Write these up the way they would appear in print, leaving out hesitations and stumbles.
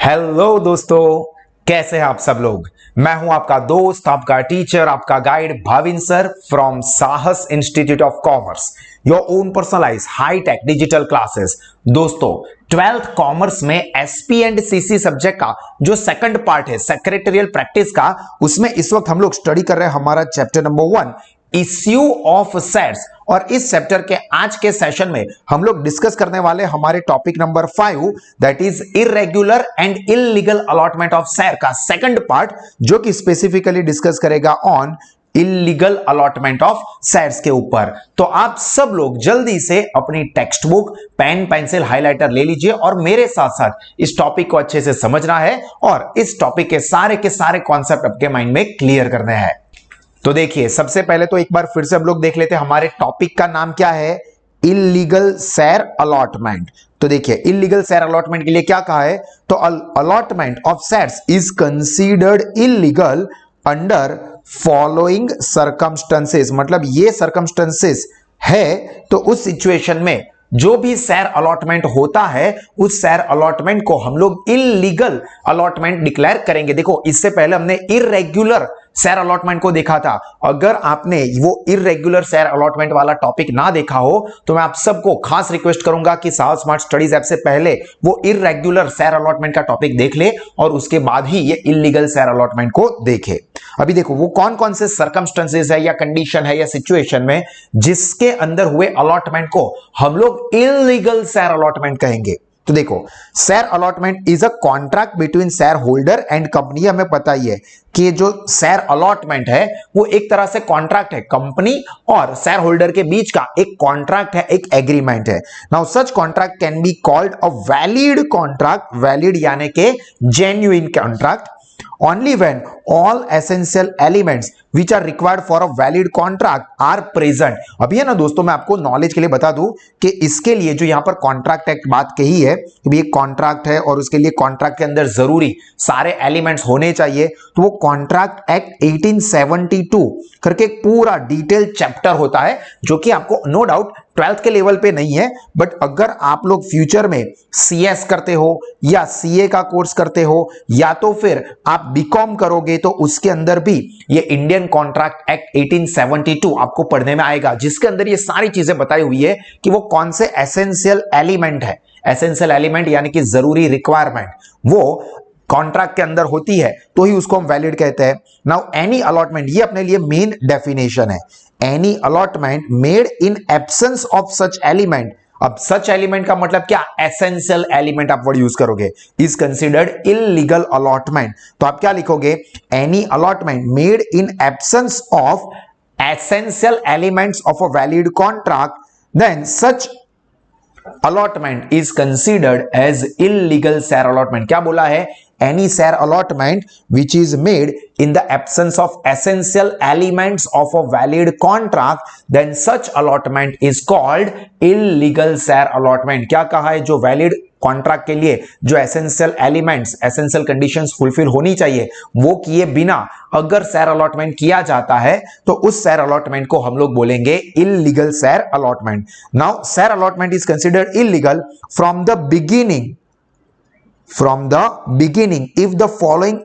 Hello दोस्तों, कैसे हैं आप सब लोग। मैं हूं आपका दोस्त, आपका टीचर, आपका guide Bhavin sir from Sahas institute of commerce, your own personalize high tech digital classes. दोस्तों, 12th कॉमर्स में एसपी एंड सीसी सब्जेक्ट का जो सेकंड पार्ट है सेक्रेटरियल प्रैक्टिस का, उसमें इस वक्त हम लोग स्टडी कर रहे हैं हमारा chapter number 1 issue of shares. और इस चैप्टर के आज के सेशन में हम लोग डिस्कस करने वाले हमारे topic number 5 that is irregular and illegal allotment of share का सेकंड पार्ट, जो कि स्पेसिफिकली डिस्कस करेगा on illegal allotment of shares के ऊपर। तो आप सब लोग जल्दी से अपनी text book, pen, pencil, highlighter ले लीजिए और मेरे साथ साथ इस टॉपिक को अच्छे से समझना है और इस टॉपिक के सारे कॉन्सेप्ट आपके माइंड में क्लियर करने हैं। तो देखिए, सबसे पहले तो एक बार फिर से हम लोग देख लेते हैं हमारे टॉपिक का नाम क्या है, इलीगल शेयर अलॉटमेंट। तो देखिए, इलीगल शेयर अलॉटमेंट के लिए क्या कहा है, तो allotment of shares is considered illegal under following circumstances. मतलब ये सर्कमस्टेंसेस है तो उस सिचुएशन में जो भी शेयर अलॉटमेंट होता है उस शेयर अलॉटमेंट को हम लोग इलीगल अलॉटमेंट डिक्लेयर करेंगे। देखो, इससे पहले हमने इरेगुलर शेयर अलॉटमेंट को देखा था। अगर आपने वो इरेगुलर शेयर अलॉटमेंट वाला टॉपिक ना देखा हो तो मैं आप सबको खास रिक्वेस्ट करूंगा कि साहस स्मार्ट स्टडीज ऐप से पहले वो इरेगुलर शेयर अलॉटमेंट का टॉपिक देख ले और उसके बाद ही ये इलीगल शेयर अलॉटमेंट को देखे। अभी देखो, वो कौन कौन से सर्कमस्टेंसेस है या कंडीशन है या सिचुएशन में जिसके अंदर हुए अलॉटमेंट को हम लोग इलीगल शेयर अलॉटमेंट कहेंगे। तो देखो, share allotment is a contract between share holder and company. हमें पता ही है कि जो शेयर अलॉटमेंट है वो एक तरह से कॉन्ट्रैक्ट है, कंपनी और शेयर होल्डर के बीच का एक कॉन्ट्रैक्ट है, एक एग्रीमेंट है। Now such contract can be called a valid contract, valid यानी कि genuine contract only when all essential elements which are required for a valid contract are present। अभी है ना दोस्तों, मैं आपको नॉलेज के लिए बता दूं कि इसके लिए जो यहां पर कॉन्ट्रैक्ट एक्ट बात कही है कि एक कॉन्ट्रैक्ट है और उसके लिए कॉन्ट्रैक्ट के अंदर जरूरी सारे एलिमेंट्स होने चाहिए, तो वो कॉन्ट्रैक्ट एक्ट 1872 करके एक पूरा डिटेल चैप्टर होता है जो कि आपको नो डाउट 12th के लेवल पे नहीं है, बट अगर आप लोग फ्यूचर में सीएस करते हो या सीए का कोर्स करते हो या तो फिर आप बीकॉम करोगे तो उसके अंदर भी ये इंडियन कॉन्ट्रैक्ट एक्ट 1872 आपको पढ़ने में आएगा, जिसके अंदर ये सारी चीजें बताई हुई है कि वो कौन से एसेंशियल एलिमेंट है। एसेंशियल एलिमेंट यानी कि जरूरी रिक्वायरमेंट वो कॉन्ट्रैक्ट के अंदर होती है तो ही उसको हम वैलिड कहते हैं। नाउ एनी अलॉटमेंट, ये अपने लिए मेन डेफिनेशन है, any allotment made in absence of such element. अब सच एलिमेंट का मतलब क्या, एसेंशियल एलिमेंट आप वर्ड यूज करोगे, इज कंसिडर्ड इलीगल अलॉटमेंट। तो आप क्या लिखोगे, any allotment made in absence of essential elements of a valid contract then such allotment is considered as illegal share allotment। क्या बोला है, any share allotment which is made in the absence of essential elements of a valid contract then such allotment is called illegal share allotment। क्या कहा है, जो valid contract के लिए जो essential elements, essential conditions fulfil होनी चाहिए वो किए बिना अगर शेयर अलॉटमेंट किया जाता है तो उस शेयर अलॉटमेंट को हम लोग बोलेंगे illegal share allotment. Now share allotment is considered illegal from the beginning if the following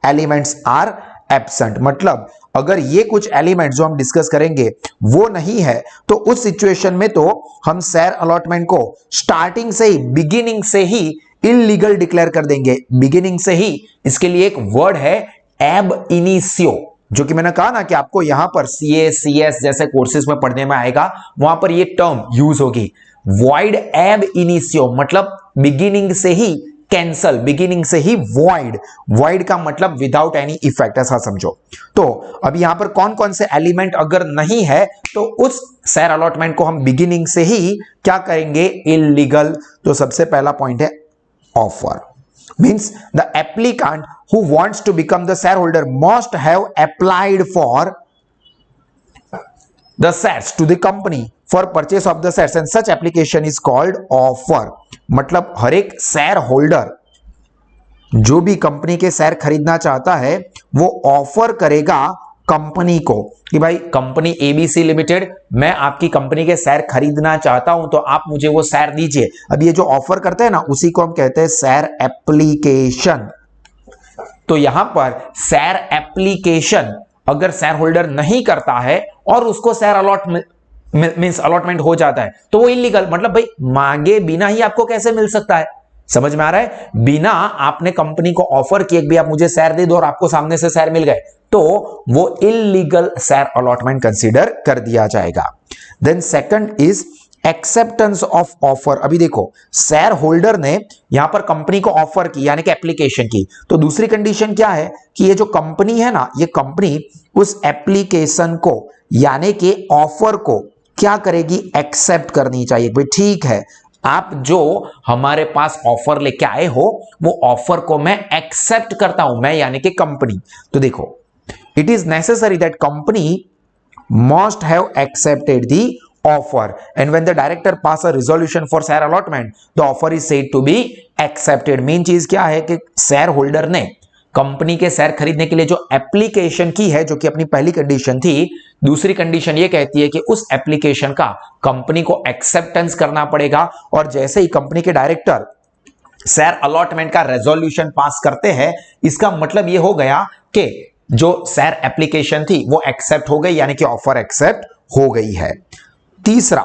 elements are absent. मतलब अगर ये कुछ एलिमेंट जो हम डिस्कस करेंगे वो नहीं है तो उस सिचुएशन में तो हम शेयर अलॉटमेंट को स्टार्टिंग से ही, बिगिनिंग से ही इलीगल डिक्लेयर कर देंगे। बिगिनिंग से ही, इसके लिए एक वर्ड है एब इनिशियो, जो कि मैंने कहा ना कि आपको यहां पर सीए, सीएस जैसे कोर्सेज में पढ़ने में आएगा, वहां पर ये टर्म यूज होगी, वॉइड एब इनिशियो। मतलब बिगिनिंग से ही कैंसल, बिगिनिंग से ही वॉइड, वॉइड का मतलब विदाउट एनी इफेक्ट, ऐसा समझो। तो अब यहां पर कौन कौन से एलिमेंट अगर नहीं है तो उस शेयर अलॉटमेंट को हम बिगिनिंग से ही क्या करेंगे, इलीगल। तो सबसे पहला पॉइंट है offer, means the applicant who wants to become the share holder must have applied for the shares to the company for purchase of the shares and such application is called offer। मतलब हर एक share holder जो भी company के share खरीदना चाहता है वो offer करेगा कंपनी को कि भाई कंपनी एबीसी लिमिटेड, मैं आपकी कंपनी के शेयर खरीदना चाहता हूं तो आप मुझे वो शेयर दीजिए। अब ये जो ऑफर करते हैं ना, उसी को हम कहते हैं शेयर एप्लीकेशन। तो यहां पर शेयर एप्लीकेशन अगर शेयर होल्डर नहीं करता है और उसको शेयर अलॉटमेंट हो जाता है तो वो इलीगल, मतलब भाई मांगे बिना ही आपको कैसे मिल सकता है। समझ में आ रहा है? बिना आपने कंपनी को ऑफर किए भी आप मुझे शेयर दे दो और आपको सामने से शेयर मिल गए तो वो इलीगल शेयर अलॉटमेंट कंसीडर कर दिया जाएगा। Then second is acceptance of offer. अभी देखो, शेयर होल्डर ने यहां पर कंपनी को ऑफर की यानी कि एप्लीकेशन की, तो दूसरी कंडीशन क्या है कि ये जो कंपनी है ना, ये कंपनी उस एप्लीकेशन को यानी कि ऑफर को क्या करेगी, एक्सेप्ट करनी चाहिए। भाई ठीक है, आप जो हमारे पास ऑफर लेके आए हो वो ऑफर को मैं एक्सेप्ट करता हूं, मैं यानी कि कंपनी। तो देखो, it is necessary that company must have accepted the offer, and when the director pass a resolution for share allotment the offer is said to be accepted। Main चीज क्या है कि शेयर होल्डर ने company के share खरीदने के लिए जो एप्लीकेशन की है, जो कि अपनी पहली कंडीशन थी, दूसरी कंडीशन ये कहती है कि उस एप्लीकेशन का कंपनी को एक्सेप्टेंस करना पड़ेगा। और जैसे ही कंपनी के डायरेक्टर शेयर अलॉटमेंट का रेजोल्यूशन पास करते हैं, इसका मतलब ये हो गया कि जो शेयर एप्लीकेशन थी वो एक्सेप्ट हो गई, यानी कि ऑफर एक्सेप्ट हो गई है। तीसरा,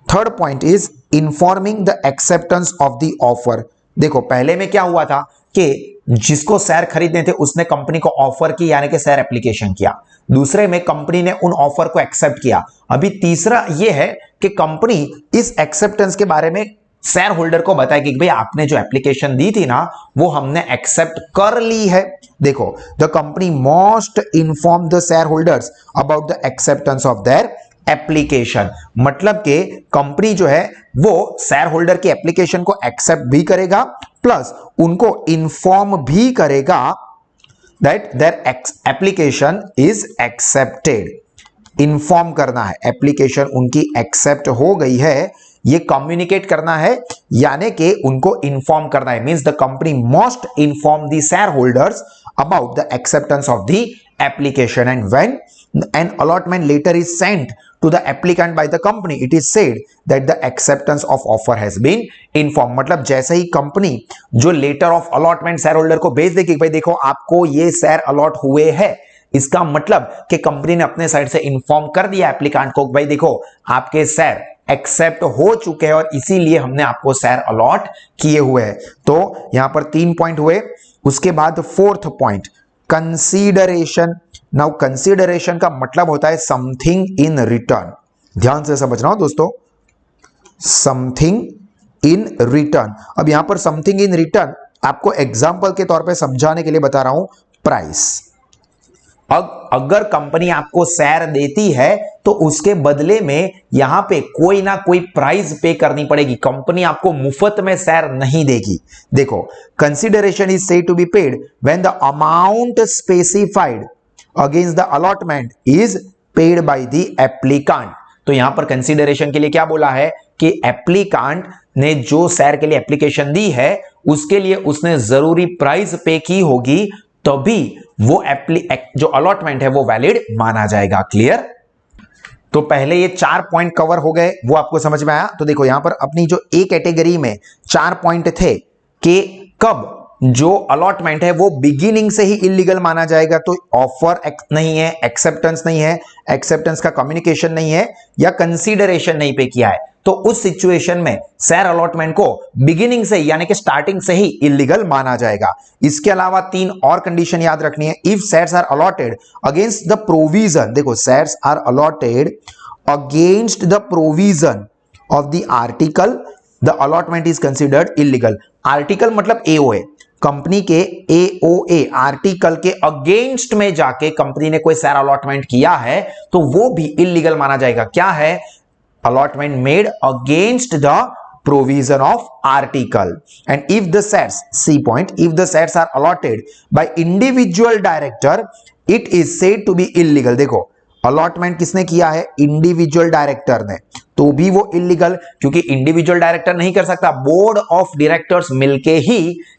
third point is informing the acceptance of the offer. देखो, पहले में क्या हुआ था कि जिसको शेयर खरीदने थे उसने कंपनी को ऑफर की यानी कि शेयर एप्लीकेशन किया, दूसरे में कंपनी ने उन ऑफर को एक्सेप्ट किया। अभी तीसरा यह है कि कंपनी इस एक्सेप्टेंस के बारे में शेयर होल्डर को बताए कि भाई आपने जो एप्लीकेशन दी थी ना वो हमने एक्सेप्ट कर ली है। देखो, the company must inform the share holders about the acceptance of their application. मतलब कि कंपनी जो है वो शेयर होल्डर की एप्लीकेशन को एक्सेप्ट भी करेगा प्लस उनको इन्फॉर्म भी करेगा that their application is accepted. Inform करना है, एप्लीकेशन उनकी एक्सेप्ट हो गई है, ये कम्युनिकेट करना है यानी कि उनको इन्फॉर्म करना है। Means the company must inform the share holders about the acceptance of the application, and when an allotment letter is sent to the applicant by the company it is said that the acceptance of offer has been informed। मतलब जैसे ही company जो letter of allotment share holder को भेज देगी, भाई देखो आपको ये शेयर अलॉट हुए हैं, इसका मतलब कि कंपनी ने अपने साइड से इन्फॉर्म कर दिया एप्लीकेंट को, भाई देखो आपके शेयर एक्सेप्ट हो चुके हैं और इसीलिए हमने आपको शेयर अलॉट किए हुए हैं। तो यहां पर 3 पॉइंट हुए। उसके बाद fourth point, consideration. Now consideration का मतलब होता है समथिंग इन रिटर्न। ध्यान से समझना हो दोस्तों, समथिंग इन रिटर्न। अब यहां पर समथिंग इन रिटर्न आपको एग्जांपल के तौर पे समझाने के लिए बता रहा हूं। प्राइस, अगर कंपनी आपको शेयर देती है तो उसके बदले में यहां पे कोई ना कोई प्राइस पे करनी पड़ेगी, कंपनी आपको मुफ्त में शेयर नहीं देगी। देखो, consideration is said to be paid when the amount specified against the allotment is paid by the applicant. तो यहां पर कंसीडरेशन के लिए क्या बोला है कि एप्लीकेंट ने जो शेयर के लिए एप्लीकेशन दी है उसके लिए उसने जरूरी प्राइस पे की होगी, तभी वो जो अलॉटमेंट है वो वैलिड माना जाएगा। क्लियर? तो पहले ये 4 पॉइंट कवर हो गए, वो आपको समझ में आया। तो देखो, यहां पर अपनी जो ए कैटेगरी में 4 पॉइंट थे कि कब जो अलॉटमेंट है वो बिगिनिंग से ही इलीगल माना जाएगा, तो ऑफर नहीं है, एक्सेप्टेंस नहीं है, एक्सेप्टेंस का कम्युनिकेशन नहीं है, या कंसीडरेशन नहीं पे किया है, तो उस सिचुएशन में शेयर अलॉटमेंट को बिगिनिंग से यानी कि स्टार्टिंग से ही इलीगल माना जाएगा। इसके अलावा 3 और कंडीशन याद रखनी है। If shares are allotted against the provision, देखो shares are allotted against the provision of the article the allotment is considered illegal. Article मतलब एओए, कंपनी के एओए आर्टिकल के अगेंस्ट में जाके कंपनी ने कोई शेयर अलॉटमेंट किया है तो वो भी इलीगल माना जाएगा। क्या है? allotment made against the provision of article, and if the shares, C point, if the shares are allotted by individual director it is said to be illegal। देखो, अलॉटमेंट किसने किया है? इंडिविजुअल डायरेक्टर ने, तो भी वो इलीगल, क्योंकि individual director नहीं कर सकता, बोर्ड ऑफ डायरेक्टर्स मिलके ही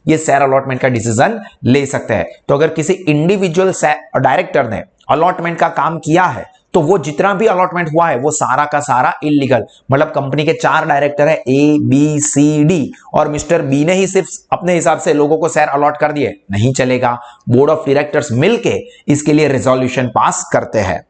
ये शेयर अलॉटमेंट का डिसीजन ले सकते हैं। तो अगर किसी इंडिविजुअल डायरेक्टर ने अलॉटमेंट का काम किया है तो वो जितना भी अलॉटमेंट हुआ है वो सारा का सारा इलीगल, मतलब कंपनी के 4 डायरेक्टर है ए बी सी डी और मिस्टर बी ने ही सिर्फ अपने हिसाब से लोगों को शेयर अलॉट कर दिए, नहीं चलेगा। बोर्ड ऑफ डायरेक्टर्स मिलके इसके लिए रेजोल्यूशन पास करते हैं।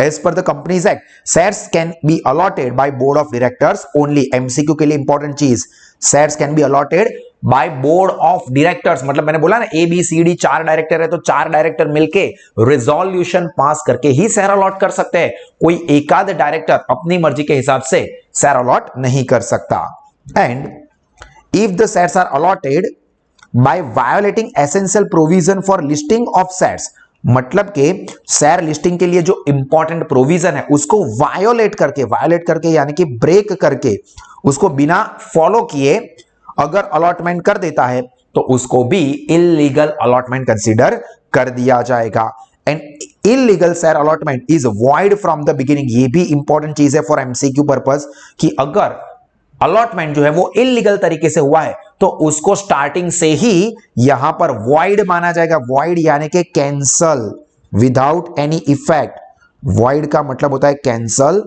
As per the Companies Act, shares can be allotted by board of directors only। MCQ के लिए इंपॉर्टेंट चीज, shares can be allotted by board of directors, मतलब मैंने बोला ना A B C D 4 director है तो 4 डायरेक्टर मिलके रिजोल्यूशन पास करके ही शेयर अलॉट कर सकते हैं। कोई एकाध डायरेक्टर अपनी मर्जी के हिसाब से शेयर अलॉट नहीं कर सकता। And if the shares are allotted by violating essential provision for listing of shares, मतलब के शेयर लिस्टिंग के लिए जो इंपॉर्टेंट प्रोविजन है उसको वायोलेट करके यानी कि ब्रेक करके उसको बिना फॉलो किए अगर अलॉटमेंट कर देता है तो उसको भी इलीगल अलॉटमेंट कंसीडर कर दिया जाएगा। And illegal share allotment is void from the beginning. ये भी इंपॉर्टेंट चीज है फॉर एमसीक्यू पर्पस कि अगर अलॉटमेंट जो है वो इलीगल तरीके से हुआ है तो उसको स्टार्टिंग से ही यहां पर वॉइड माना जाएगा। वॉइड यानी कि cancel without any effect. Void का मतलब होता है कैंसल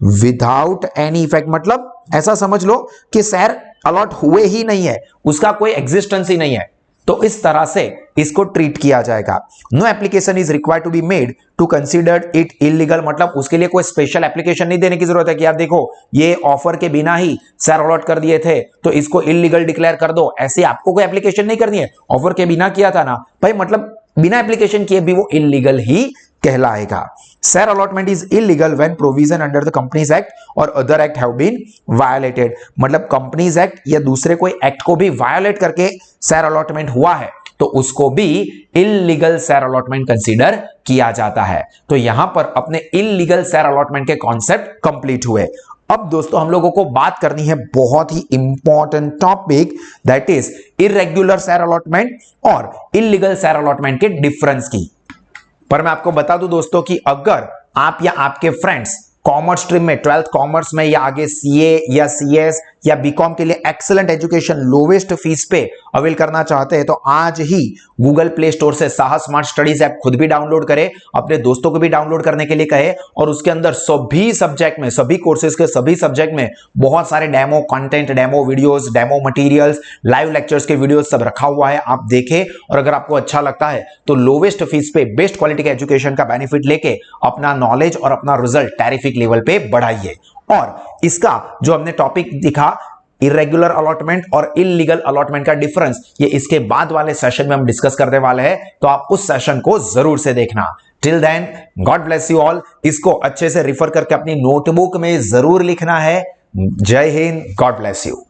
विदाउट एनी इफेक्ट, मतलब ऐसा समझ लो कि शेयर अलॉट हुए ही नहीं है, उसका कोई एग्जिस्टेंस ही नहीं है, तो इस तरह से इसको ट्रीट किया जाएगा। No application is required to be made to consider it illegal, मतलब उसके लिए कोई स्पेशल एप्लीकेशन नहीं देने की जरूरत है कि यार देखो ये ऑफर के बिना ही शेयर अलॉट कर दिए थे तो इसको इलीगल डिक्लेयर कर दो, ऐसे आपको कोई एप्लीकेशन नहीं करनी है। ऑफर के बिना किया था ना भाई, मतलब बिना एप्लीकेशन किए भी वो इलीगल ही कहलाएगा। Share allotment is illegal when provision under the companies act और other act have been violated, मतलब कंपनीज एक्ट या दूसरे कोई एक्ट को भी वायलेट करके शेयर अलॉटमेंट हुआ है तो उसको भी इलीगल शेयर अलॉटमेंट कंसीडर किया जाता है। तो यहां पर अपने इलीगल शेयर अलॉटमेंट के कॉन्सेप्ट कंप्लीट हुए। अब दोस्तों हम लोगों को बात करनी है बहुत ही important topic, that is irregular share allotment और इलीगल शेयर अलॉटमेंट के डिफरेंस की। पर मैं आपको बता दूं दोस्तों कि अगर आप या आपके फ्रेंड्स कॉमर्स स्ट्रीम में 12th कॉमर्स में या आगे सीए या सीएस या बीकॉम के लिए एक्सीलेंट एजुकेशन लोवेस्ट फीस पे अवेल करना चाहते हैं तो आज ही गूगल प्ले स्टोर से साहस स्मार्ट स्टडीज ऐप खुद भी डाउनलोड करें, अपने दोस्तों को भी डाउनलोड करने के लिए कहे और उसके अंदर सभी सब्जेक्ट में, सभी कोर्सेज के सभी सब्जेक्ट में बहुत सारे demo content, demo videos, demo materials, live lectures के वीडियोस सब रखा हुआ है, आप देखें और अगर आपको अच्छा लगता है तो लोवेस्ट फीस पे बेस्ट क्वालिटी के एजुकेशन का बेनिफिट लेके अपना नॉलेज और अपना रिजल्ट टेरिफिक लेवल पे बढ़ाइए। और इसका जो हमने टॉपिक दिखा इरेगुलर अलॉटमेंट और इलीगल अलॉटमेंट का डिफरेंस, ये इसके बाद वाले सेशन में हम डिस्कस करने वाले हैं, तो आप उस सेशन को जरूर से देखना। Till then God bless you all. इसको अच्छे से रिफर करके अपनी नोटबुक में जरूर लिखना है। जय हिंद, गॉड ब्लेस यू।